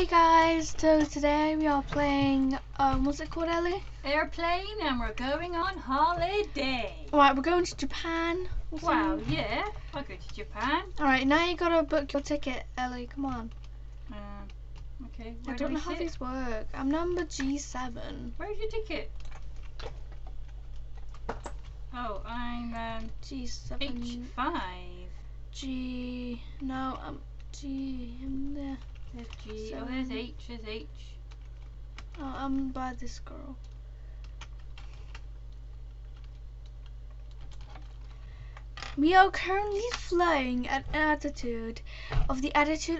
Hey guys, so today we are playing, what's it called, Ellie? Airplane, and we're going on holiday. Alright, we're going to Japan. Wow, yeah, I'll go to Japan. Alright, now you gotta book your ticket, Ellie, come on. Okay, I where don't do know we how sit? these work. I'm number G7. Where's your ticket? Oh, I'm G7. H5. G, no, I'm G, I'm there. There's G. Oh, there's H. There's H. Oh, I'm by this girl. We are currently flying at an altitude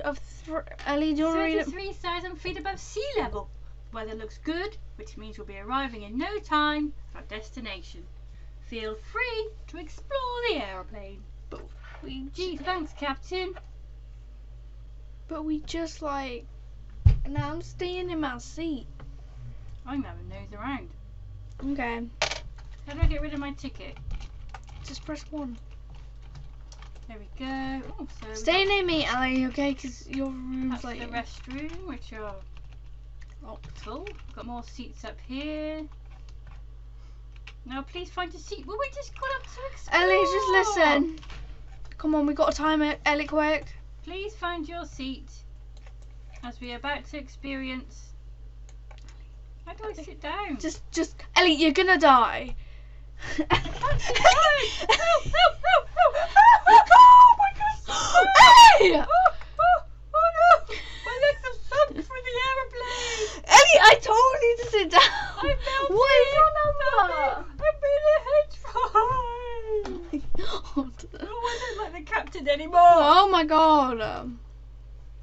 of Ellie, do you want to read it? 33,000 feet above sea level. Weather looks good, which means we'll be arriving in no time at our destination. Feel free to explore the aeroplane. Gee, thanks, Captain. But we just like, now I'm staying in my seat. I'm having a nose around. Okay, How do I get rid of my ticket? just press 1. There we go. Oh, so Stay near me, Ellie, okay? Because your room's that's like the restroom, which are full. Got more seats up here. Now, please find a seat. Well, we just got up to explore. Ellie, just listen. Come on, we got to time it, Ellie, quick. Please find your seat as we are about to experience. How do I sit down? Just, Ellie, you're gonna die. I can't sit down. Help, help, help, help. Oh my gosh! Ellie! Oh no! My legs have sunk through the aeroplane. Ellie, I told you to sit down. I'm melting. What is your number? I'm in a hedge fund. I don't like the captain anymore. Oh my god.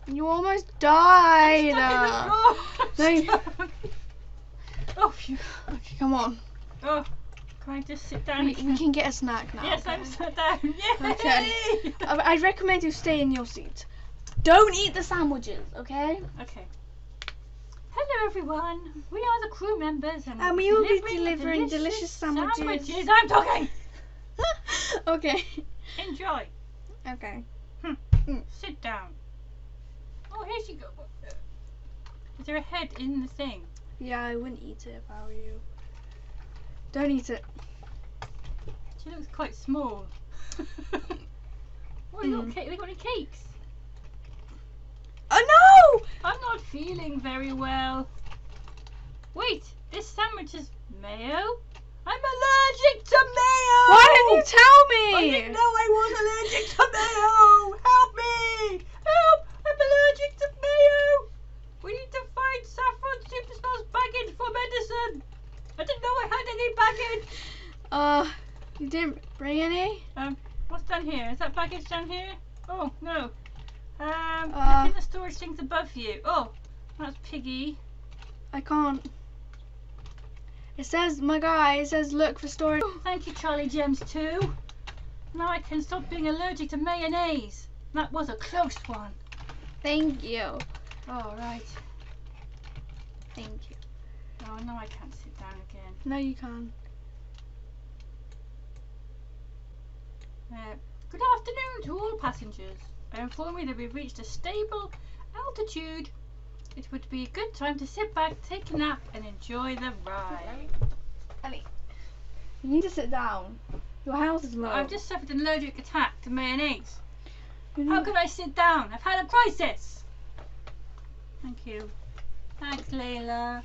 You almost died. I'm stuck in the floor. Oh, phew. Okay, come on. Oh, can I just sit down? We can get a snack now. Yes, okay? I'm sat down. Yay! Okay. I'd recommend you stay in your seat. Don't eat the sandwiches, okay? Okay. Hello, everyone. We are the crew members, And we will be delivering delicious sandwiches. I'm talking. Okay. Enjoy. Okay. Sit down. Oh, here she goes. Is there a head in the thing? Yeah, I wouldn't eat it if I were you. Don't eat it. She looks quite small. What they got any cakes? Oh no! I'm not feeling very well. Wait, this sandwich is mayo? I'm allergic to mayo! Why didn't you tell me? I didn't know I was allergic to mayo! Help me! Help! I'm allergic to mayo! We need to find Saffron Superstar's baggage for medicine! I didn't know I had any baggage! You didn't bring any? What's down here? Is that baggage down here? Oh, no. I think the storage thing's above you. Oh, that's Piggy. I can't. It says, my guy, it says look for storage. Thank you, Charlie Gems 2. Now I can stop being allergic to mayonnaise. That was a close one. Thank you. All right. Thank you. Oh, no, I can't sit down again. No, you can. Good afternoon to all passengers. I inform you that we've reached a stable altitude. It would be a good time to sit back, take a nap, and enjoy the ride. Ellie, you need to sit down. Your house is low. I've just suffered an allergic attack to mayonnaise. How could I sit down? I've had a crisis. Thank you. Thanks, Layla.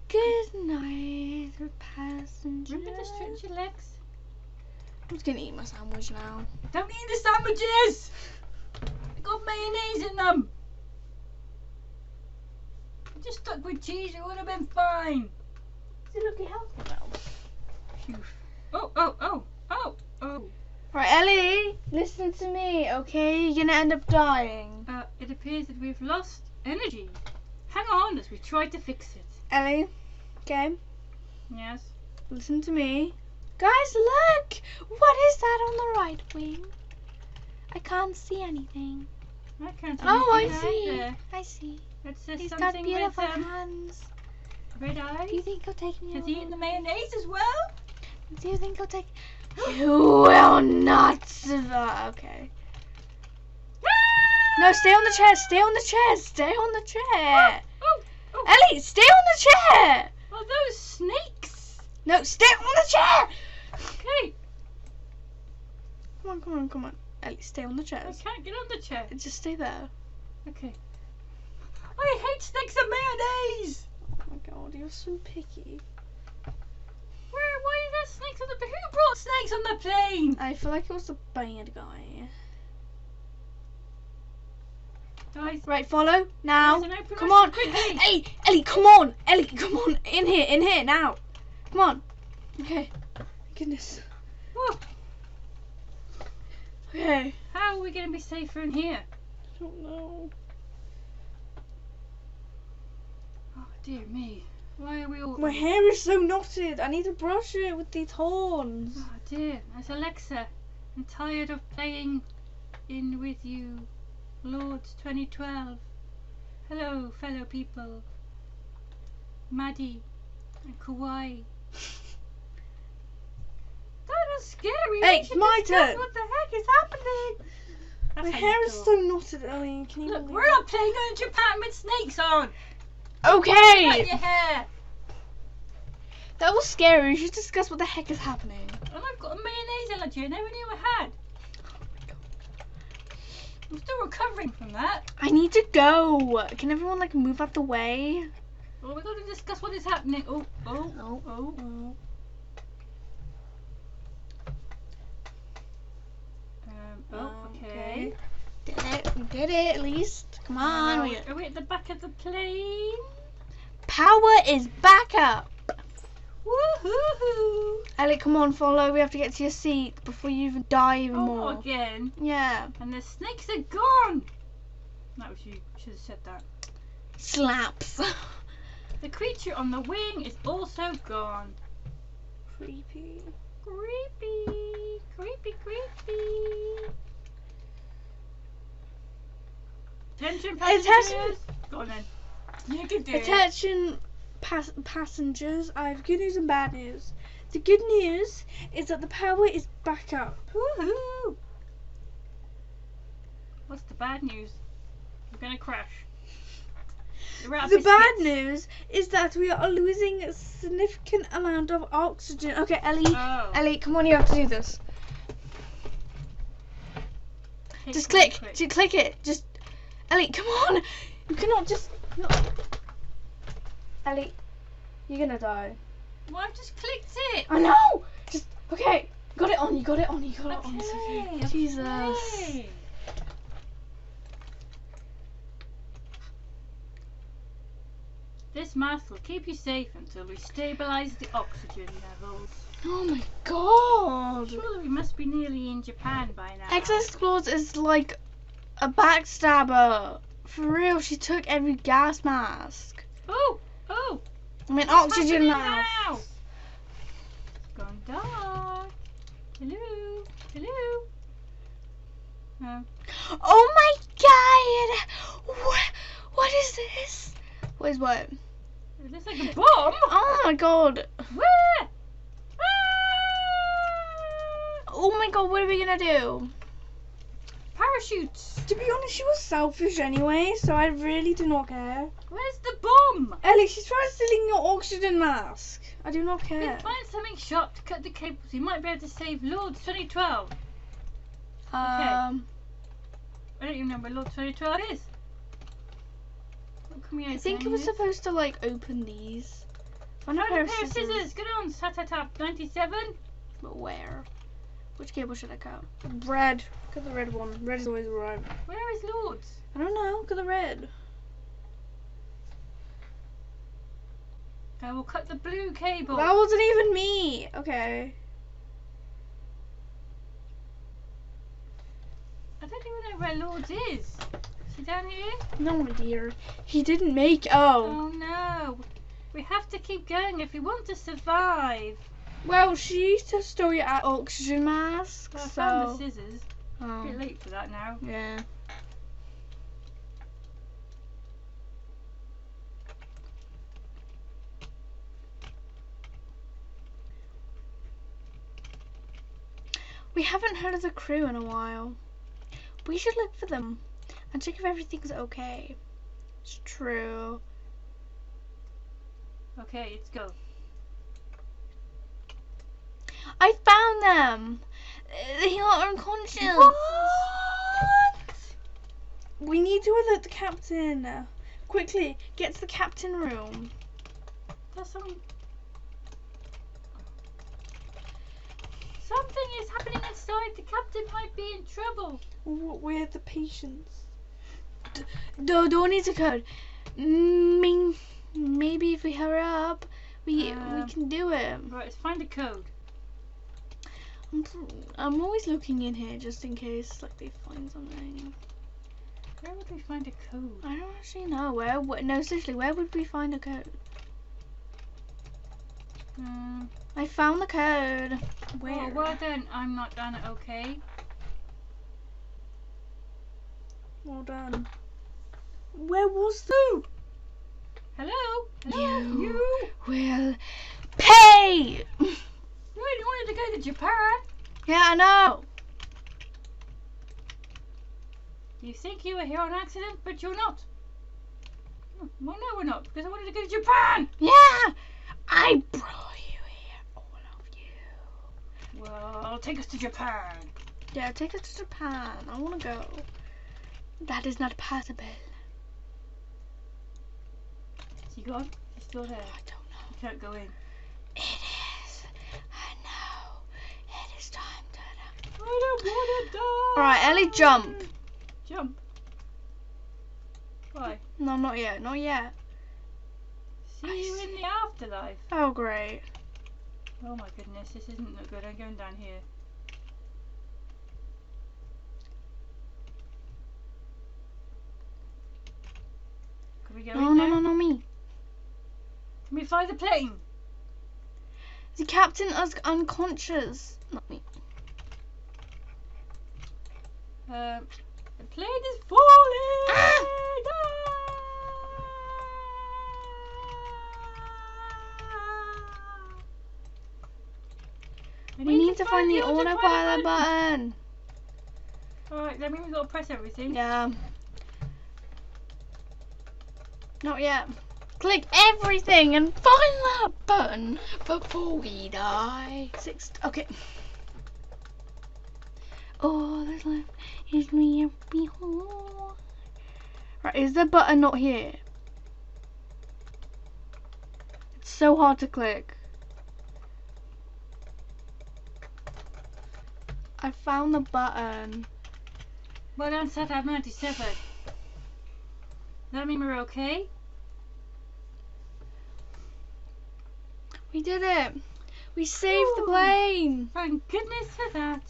Good night, passenger. Remember to stretch your legs. I'm just gonna eat my sandwich now. Don't eat the sandwiches! They got mayonnaise in them. If just stuck with cheese, it would have been fine. Does it look healthy now? Phew. Oh. Right, Ellie, listen to me, okay? You're gonna end up dying. It appears that we've lost energy. Hang on as we try to fix it. Ellie, okay? Yes. Listen to me. Guys, look! What is that on the right wing? I can't see anything. I can't see Oh, I anything see. either. I see. It's just He's got something beautiful with hands. red eyes. Do you think he'll take me Has over? he eaten the mayonnaise as well? Do you think he'll take... You will not survive. Okay. Ah! No, stay on the chair. Stay on the chair. Stay on the chair. Oh. Ellie, stay on the chair. Are those snakes? No, stay on the chair. Okay. Come on. Ellie, stay on the chair. I can't get on the chair. Just stay there. Okay. I hate snakes and mayonnaise. Oh my god, you're so picky. Why are there snakes on the plane? Who brought snakes on the plane? I feel like it was the bad guy. Guys, Right, follow now. Guys, an open Come restaurant on. quickly. Hey, Ellie, come on. Ellie, come on. In here now. Come on. Okay. Goodness. Whoa. Okay. How are we going to be safer in here? I don't know. Oh dear me. Why are we all... My hair is so knotted. I need to brush it with these horns. Oh dear. That's Alexa. I'm tired of playing in with you. Lords 2012. Hello, fellow people. Maddie and Kauai. That was scary. Hey, We should my discuss turn. What the heck is happening? That's My how hair you is talk. so knotted, Ellie. Can you Look, believe we're not playing on Japan with snakes on. Cut Okay. your hair. That was scary. We should discuss what the heck is happening. And I've got a mayonnaise allergy I never knew I had. I'm still recovering from that. I need to go. Can everyone like move out the way? Well, we've got to discuss what is happening. Oh. Okay. Did it. We did it at least. Come on. Are we at the back of the plane? Power is back up. Woohoo! Ellie, come on, follow. We have to get to your seat before you even die even more. Again. Yeah. And the snakes are gone. No, you should have said that. Slaps. The creature on the wing is also gone. Creepy. Creepy. Attention passengers. Go on then. You can do it. Attention, passengers. I have good news and bad news. The good news is that the power is back up. Woohoo! What's the bad news? We're gonna crash. The bad news is that we are losing a significant amount of oxygen. Okay, Ellie. Oh. Ellie, come on, you have to do this. Just click. Just click it. Just, Ellie, come on. You cannot just. No. Ellie, you're gonna die. Well, I've just clicked it. I know. Just okay. Got it on. You got it on. You got it on. It's Okay, okay. Jesus. okay. This mask will keep you safe until we stabilise the oxygen levels. Oh my god. Surely we must be nearly in Japan by now. Excess Claus is like a backstabber. For real, she took every gas mask. Oh! I mean, What's oxygen happening mask. now? It's gone dark. Hello? Oh my god! What is this? What is what? It looks like a bomb. Oh my god! Where? Ah! Oh my god, what are we gonna do? Parachutes. To be honest, she was selfish anyway, so I really do not care. Where's the bomb? Ellie, she's trying stealing your oxygen mask. I do not care. Then find something sharp to cut the cables. You might be able to save Lords 2012. I don't even know where Lord 2012 is. What can we open? I think it was supposed to like open these. Found a pair of scissors. Good on. Tap 97. But where? Which cable should I cut? Red. Cut the red one. Red is always right. Where is Lords? I don't know. Cut the red. I will cut the blue cable. That wasn't even me. Okay. I don't even know where Lords is. Is he down here? No, dear. He didn't make. Oh. Oh no. We have to keep going if we want to survive. Well, she used to store your oxygen mask. Well, I so. found the scissors. A Oh. bit late for that now. Yeah. We haven't heard of the crew in a while. We should look for them. And check if everything's okay. It's true. Okay, let's go. I found them. They are unconscious. What? We need to alert the captain. Quickly, get to the captain room. There's something is happening inside. The captain might be in trouble. We're the patients. Don't need a code. Maybe if we hurry up, we can do it. Right, let's find a code. I'm always looking in here just in case, like, they find something. Where would we find a code? I don't actually know. No, seriously, where would we find a code? I found the code. Where? Oh, well then, I'm not done it, okay? Well done. Where was the? Hello? You will pay! You really wanted to go to Japan? Yeah, I know. You think you were here on accident, but you're not. Well, no, we're not, because I wanted to go to Japan! Yeah! I brought you here, all of you. Well, take us to Japan. Yeah, take us to Japan. I want to go. That is not possible. Is he gone? He's still there. I don't know. You can't go in. It is. I know. It is time to. I don't want to die. Alright, Ellie, jump. Jump. Why? No, not yet. Not yet. See you in the afterlife. Oh, great. Oh my goodness, this isn't no good. I'm going down here. Can we go in there? No, me. Can we fly the plane? The captain is unconscious. Not me. The plane is falling! Ah! We need to find the autopilot button. Alright, that means we've got to press everything. Yeah. Not yet. Click everything and find that button before we die. Okay. All that's left is me behold. Right, is the button not here? It's so hard to click. I found the button. Well done, Sat 97. That mean we're okay? We did it. We saved the plane. Thank goodness for that.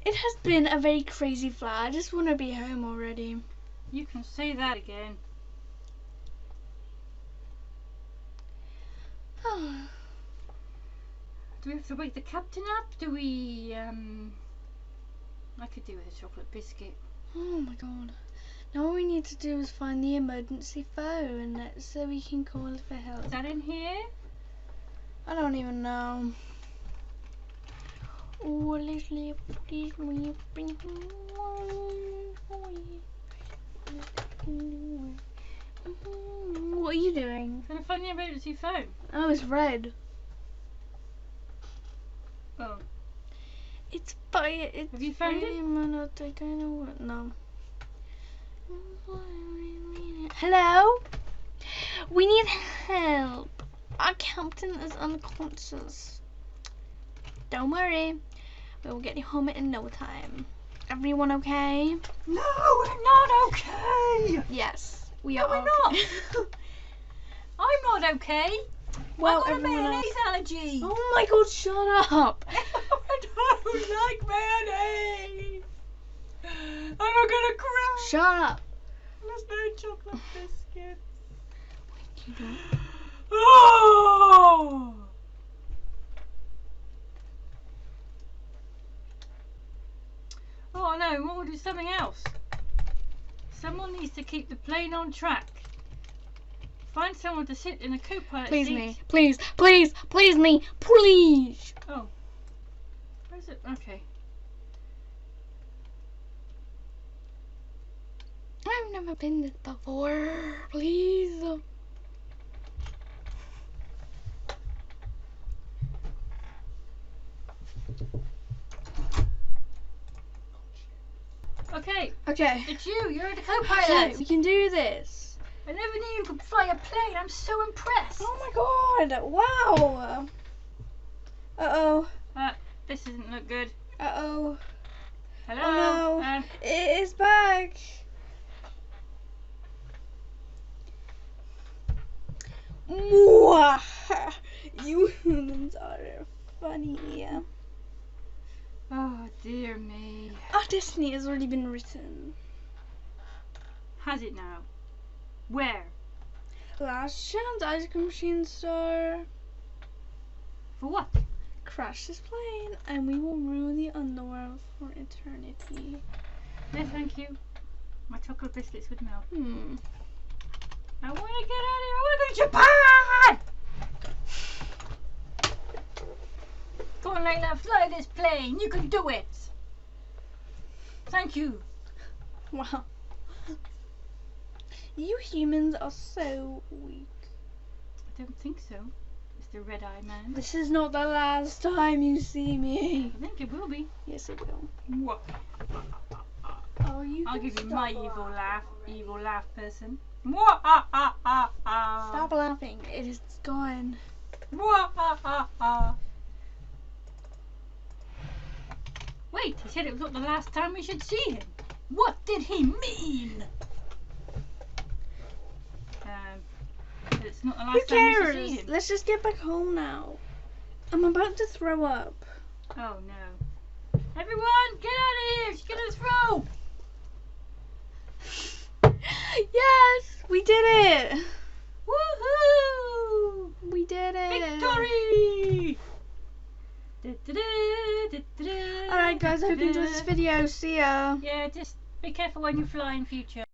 It has been a very crazy flight. I just want to be home already. You can say that again. Do we have to wake the captain up? Do we, I could do with a chocolate biscuit. Oh my god. Now all we need to do is find the emergency phone so we can call for help. Is that in here? I don't even know. Oh, let's leave this way. What are you doing? Trying to find the emergency phone. Oh, it's red. Oh. It's by it's Have you found it? I don't know what. No. Hello? We need help. Our captain is unconscious. Don't worry. We will get you home in no time. Everyone okay? No, we're not okay. Yes, we No, are. we're okay. not. I'm not okay. Well, I've got a everyone else. mayonnaise allergy. Oh my god, shut up. I don't like mayonnaise. I'm not gonna cry. Shut up. There's no chocolate biscuits. You don't. Oh! Oh no, we'll do something else. Someone needs to keep the plane on track. Find someone to sit in a co-pilot Please seat. me. Please, please, please me. Please. Oh. is it? Okay. I've never been this before. Please. Okay. Okay. It's you. You're the Okay, co-pilot. we can do this. I never knew you could fly a plane. I'm so impressed. Oh my god! Wow. Uh-oh. This doesn't look good. Uh-oh. Hello. Oh no. It is back. Mwah. You humans are funny. Oh dear me. Our destiny has already been written. Has it now? Where? Last chance, ice cream machine star. For what? Crash this plane and we will rule the underworld for eternity. No, thank you. My chocolate biscuits with milk. I want to get out of here. I want to go to Japan! Come on, Layla, fly this plane. You can do it. Thank you. Wow. You humans are so weak. I don't think so, Mr. Red-Eye Man. This is not the last time you see me. I think it will be. Yes, it will. What? Oh, you I'll can give you stop my laughing. evil laugh person. Stop. Stop laughing. It is gone. Wait, he said it was not the last time we should see him. What did he mean? It's not the Who last time we should cares? see him. Let's just get back home now. I'm about to throw up. Oh no. Everyone, get out of here! She's gonna throw! Yes! We did it! Woohoo! We did it! Victory! Alright guys, I hope you enjoyed this video. See ya! Yeah, just be careful when you fly in future.